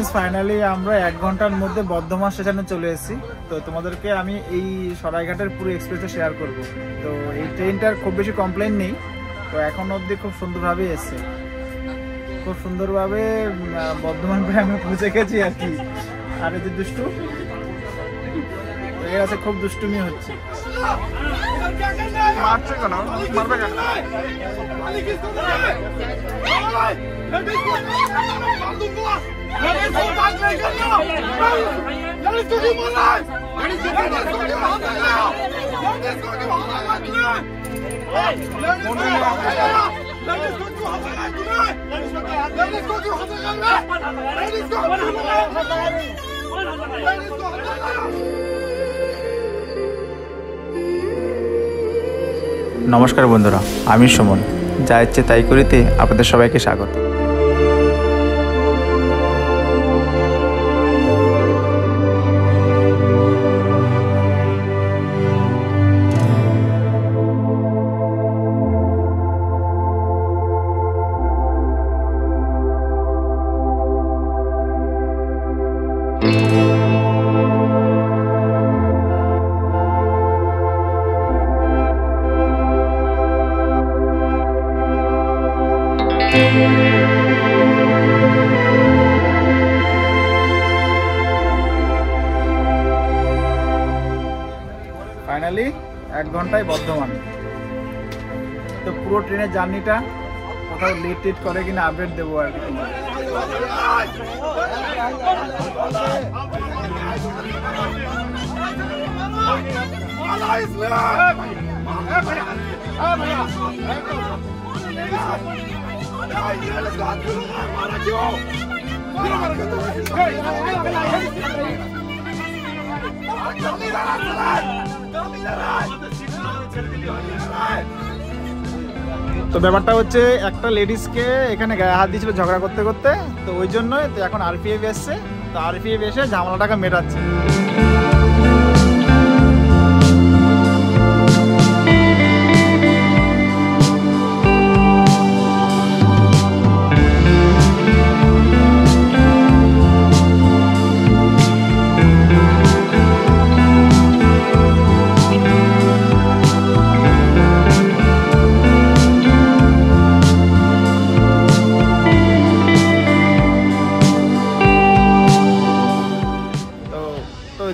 Guys finally আমরা 1 ঘন্টার মধ্যে বর্ধমান স্টেশনে চলে এসেছি। তো তোমাদেরকে আমি এই সরাইঘাটের পুরো এক্সপ্রেসটা শেয়ার করব। তো এই ট্রেনটার খুব বেশি কমপ্লেন নেই, তো এখন অবধি খুব সুন্দরভাবে এসছে, খুব সুন্দরভাবে বর্ধমান প্রায় আমি পৌঁছে গেছি আর কি। আর এই যে দুষ্টু এর কাছে খুব দুষ্টুমি হচ্ছে। মারছে কেন? মারবে কেন? নমস্কার বন্ধুরা, আমি সুমন। যা ইচ্ছে তাই করিতে আপনাদের সবাইকে স্বাগত। ফাইনালি 1 ঘন্টায় বর্ধমান। তো পুরো ট্রেনের জার্নিটা কোথাও লেট টেট করে কিনা আপডেট দেবো আর কি। তো ব্যাপারটা হচ্ছে একটা লেডিসকে এখানে গায়ে হাত দিয়েছিল ঝগড়া করতে করতে, তো ওই জন্যই তো এখন আরপিএফ এসছে। তো আরপিএফ এসে ঝামেলাটাকে মেটাচ্ছে।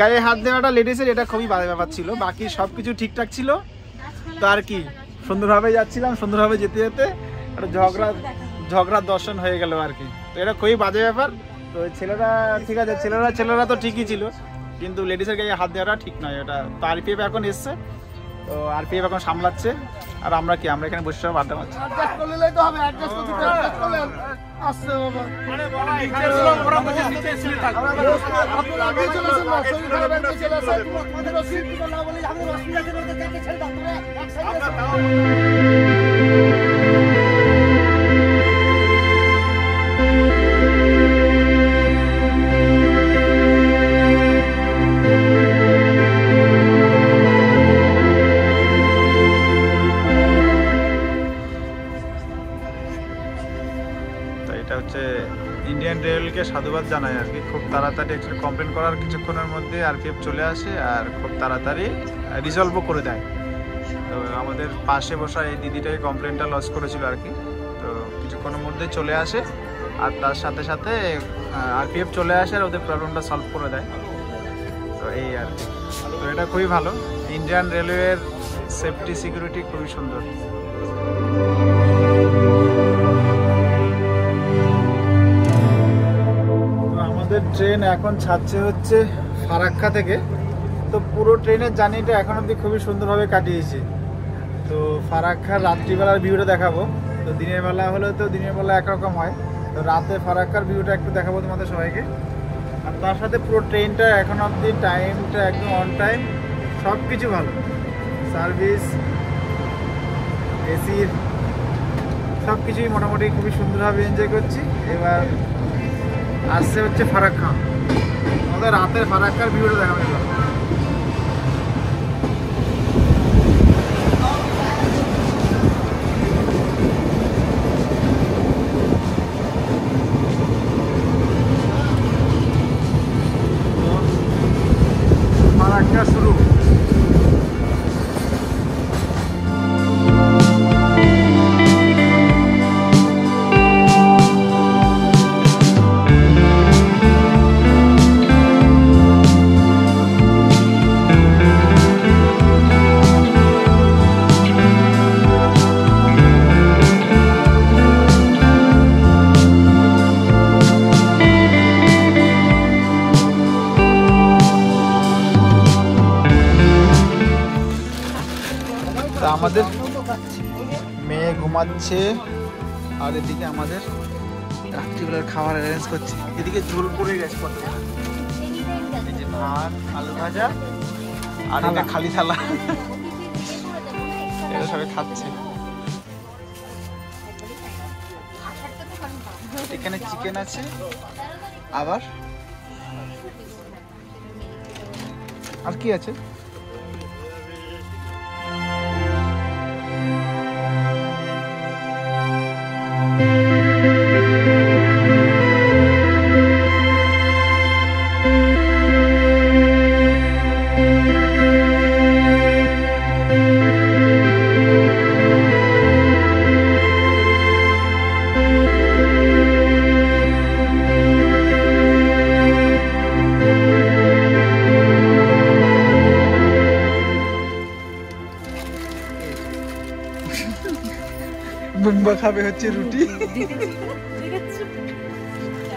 গায়ে হাত দেওয়াটা লেডিসের এটা খুবই বাজে ব্যাপার ছিল, বাকি সব কিছু ঠিকঠাক ছিল। তো আর কি সুন্দরভাবে যাচ্ছিলাম, সুন্দরভাবে যেতে যেতে একটা ঝগড়ার দর্শন হয়ে গেল আর কি। তো এটা খুবই বাজে ব্যাপার। তো ছেলেরা ঠিক আছে, ছেলেরা তো ঠিকই ছিল, কিন্তু লেডিসের গায়ে হাত দেওয়াটা ঠিক নয় এটা। তো আরপিএফ এখন এসছে, তো আরপিএফ এখন সামলাচ্ছে। আর আমরা এখানে বসে সব আড্ডা মারছি। এটা হচ্ছে ইন্ডিয়ান রেলকে সাধুবাদ জানাই আর কি। খুব তাড়াতাড়ি অ্যাকচুয়ালি কমপ্লেন করার কিছুক্ষণের মধ্যে আরপিএফ চলে আসে আর খুব তাড়াতাড়ি রিজলভও করে দেয়। তো আমাদের পাশে বসা এই দিদিটাই কমপ্লেনটা লস করেছিল আর কি। তো কিছুক্ষণের মধ্যে চলে আসে আর তার সাথে সাথে আরপিএফ চলে আসে আর ওদের প্রবলেমটা সলভ করে দেয়। তো এই আর কি। তো এটা খুবই ভালো। ইন্ডিয়ান রেলওয়ের সেফটি সিকিউরিটি খুবই সুন্দর। ট্রেন এখন ছাড়ছে হচ্ছে ফারাক্কা থেকে। তো পুরো ট্রেনের জার্নিটা এখন অবধি খুবই সুন্দরভাবে কাটিয়েছি। তো ফারাক্কার রাত্রিবেলার ভিউটা দেখাবো। তো দিনের বেলা হলে তো দিনের বেলা একরকম হয়, তো রাতে ফারাক্কার ভিউটা একটু দেখাবো তোমাদের সবাইকে। আর তার সাথে পুরো ট্রেনটা এখন অবধি টাইমটা একদম অন টাইম, সব কিছু ভালো, সার্ভিস, এসির সব কিছুই মোটামুটি খুবই সুন্দরভাবে এনজয় করছি। এবার আসছে হচ্ছে ফারাক্কা, আমাদের রাতের ফারাক্কার ভিউটা দেখাবো। আমাদের মেয়ে ঘুমাচ্ছে, আর এদিকে আমাদের রাত্রিবেলার খাবার অ্যারেঞ্জ করছে। এদিকে ঝোল পড়ে গেছে কত, এই যে ভাত, আলু ভাজা, আর এটা খালি থালা, এটা সবাই খাচ্ছে। এখানে চিকেন আছে, আবার আর কি আছে, বুম্বা খাবে হচ্ছে রুটি।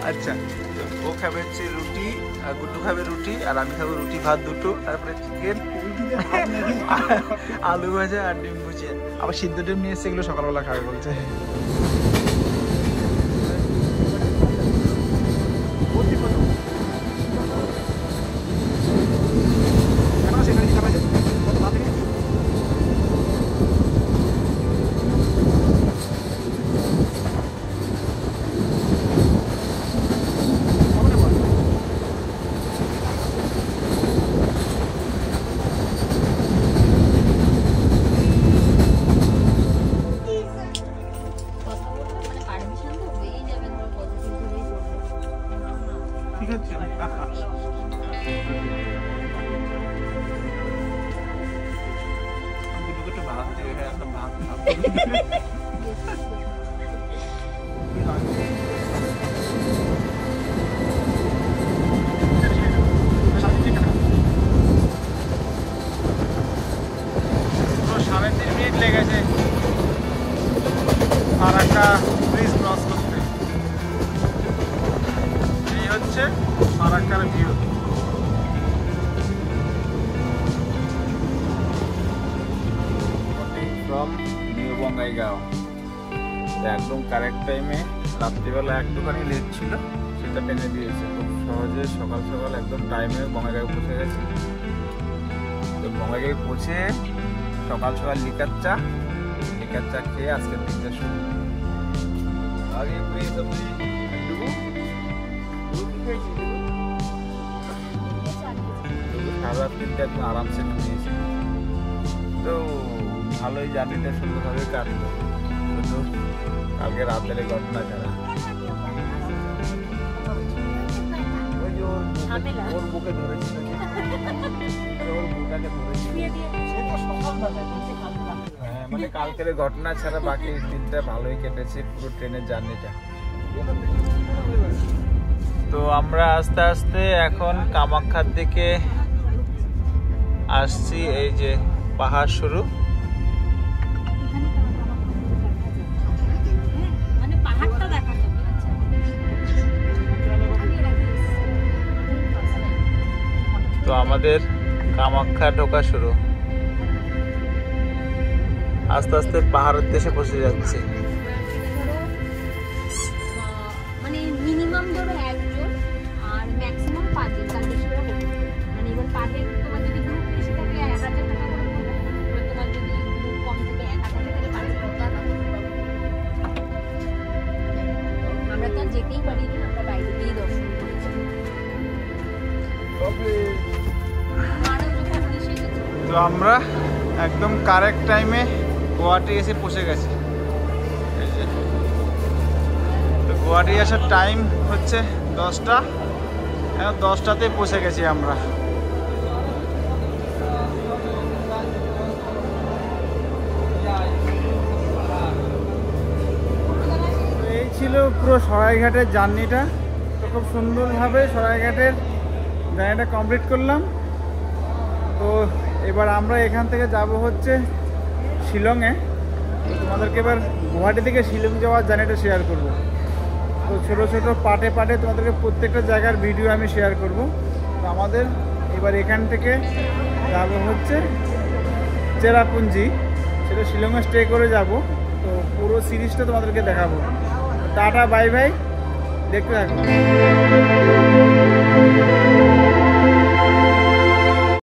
আচ্ছা, ও খাবে হচ্ছে রুটি, আর গুড্ডু খাবে রুটি, আর আমি খাবো রুটি ভাত দুটো, তারপরে চিকেন, আলু ভাজা আর ডিম ভুজিয়া। আবার সিদ্ধ ডিম নিয়ে এসছে, এগুলো সকালবেলা খাবে বলছে। লেগেছে ফারাক্কা ব্রিজ ক্রস করতে। এই হচ্ছে ফারাক্কার ভিউ। From new Bongaigaon. একদম কারেক্ট টাইমে, রাত্রিবেলা একটুখানি লেট ছিল, সেটা টেনে দিয়েছে। খুব সহজে সকাল সকাল একদম টাইমে বঙ্গাইগাঁও পৌঁছে গেছি। তো বঙ্গাইগাঁও পৌঁছে সকাল সকাল লিকার চা খেয়ে আজকের দিনটা শুরু। আগে সারা দিনটা একদম আরামসে নিয়েছি। তো ভালোই জার্নিটা সুন্দরভাবে কাটলো, শুধু কালকে রাতের ঘটনা ছাড়া। ওর বুকে ধরেছিল, ওর বুকাকে ধরেছিল। হ্যাঁ, মানে কালকের ঘটনা ছাড়া বাকি দিনটা ভালোই কেটেছে, পুরো ট্রেনের জার্নিটা। তো আমরা আস্তে আস্তে এখন কামাখ্যার দিকে আসছি। এই যে পাহাড় শুরু, তো আমাদের কামাখ্যা ঢোকা শুরু। আস্তে আস্তে পাহাড়ের দেশে পৌঁছে যাচ্ছে। মানে মিনিমাম ধরো একজন আর ম্যাক্সিমাম 5 জন, তার বেশি হবে। মানে এবার পার হেড তোমার যদি গ্রুপ বেশি থাকে 1000 টাকা করে পড়বে, এবার তোমার যদি গ্রুপ কম থাকে 1000 থেকে 500 টাকা। আমরা তো যেতেই পারিনি, আমরা বাইরে গিয়ে দর্শন করেছি। তো আমরা একদম কারেক্ট টাইমে গুয়াহাটি এসে পৌঁছে গেছি। তো গুয়াহাটি আসার টাইম হচ্ছে 10টা, 10টাতে পৌঁছে গেছি আমরা। এই ছিল পুরো সরাইঘাটের জার্নিটা। তো খুব সুন্দরভাবে সরাইঘাটের জার্নিটা কমপ্লিট করলাম। তো এবার আমরা এখান থেকে যাব হচ্ছে শিলংয়ে। তোমাদেরকে এবার গুয়াহাটি থেকে শিলং যাওয়ার জার্নিটা শেয়ার করব। তো ছোটো ছোটো পার্টে পার্টে তোমাদেরকে প্রত্যেকটা জায়গার ভিডিও আমি শেয়ার করব। তো আমাদের এবার এখান থেকে যাব হচ্ছে চেরাপুঞ্জি। সেটা শিলংয়ে স্টে করে যাব। তো পুরো সিরিজটা তোমাদেরকে দেখাবো। টাটা বাই বাই, দেখতে থাকো।